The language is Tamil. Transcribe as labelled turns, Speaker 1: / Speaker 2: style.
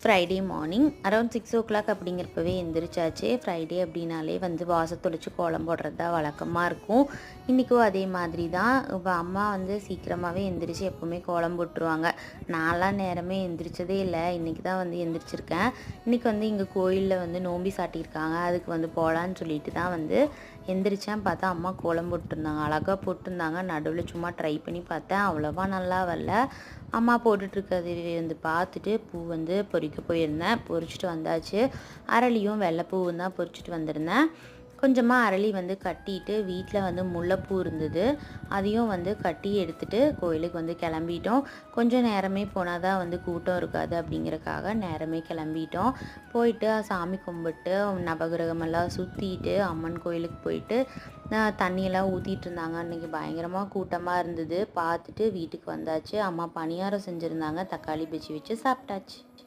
Speaker 1: ஃப்ரைடே மார்னிங் அரௌண்ட் 6 o'clock அப்படிங்கிறப்பவே எந்திரிச்சாச்சு. ஃப்ரைடே அப்படின்னாலே வந்து வாசல் தொளிச்சு கோலம் போடுறது தான் வழக்கமாக இருக்கும். இன்றைக்கும் அதே மாதிரி தான். இப்போ அம்மா வந்து சீக்கிரமாகவே எந்திரிச்சு எப்போவுமே கோலம் போட்டுருவாங்க. நான்லாம் நேரமே எந்திரிச்சதே இல்லை. இன்றைக்கி தான் வந்து எந்திரிச்சிருக்கேன். இன்றைக்கி வந்து இங்கே கோயிலில் வந்து நோம்பி சாட்டியிருக்காங்க. அதுக்கு வந்து போகலான்னு சொல்லிட்டு தான் வந்து எந்திரிச்சேன். பார்த்தா அம்மா கோலம் போட்டிருந்தாங்க. அழகாக போட்டிருந்தாங்க. நடுவில் சும்மா ட்ரை பண்ணி பார்த்தேன். அவ்வளோவா நல்லா வரல. அம்மா போட்டுட்ருக்கிறது வந்து பார்த்துட்டு பூ வந்து பொறிக்க போயிருந்தேன். பொறிச்சிட்டு வந்தாச்சு. அரளியும் வெள்ளைப்பூவும் தான் பொறிச்சிட்டு வந்திருந்தேன். கொஞ்சமாக அரளி வந்து கட்டிட்டு வீட்டில் வந்து முல்லைப்பூ இருந்தது. அதையும் வந்து கட்டி எடுத்துகிட்டு கோயிலுக்கு வந்து கிளம்பிட்டோம். கொஞ்சம் நேரமே போனால் தான் வந்து கூட்டம் இருக்காது அப்படிங்கிறக்காக நேரமே கிளம்பிட்டோம். போயிட்டு சாமி கும்பிட்டு நவகிரகமெல்லாம் சுற்றிட்டு அம்மன் கோயிலுக்கு போயிட்டு தண்ணியெல்லாம் ஊற்றிட்டு இருந்தாங்க. அன்றைக்கி பயங்கரமாக கூட்டமாக இருந்தது. பார்த்துட்டு வீட்டுக்கு வந்தாச்சு. அம்மா பணியாரம் செஞ்சுருந்தாங்க. தக்காளி பஜ்ஜி வச்சு சாப்பிட்டாச்சு.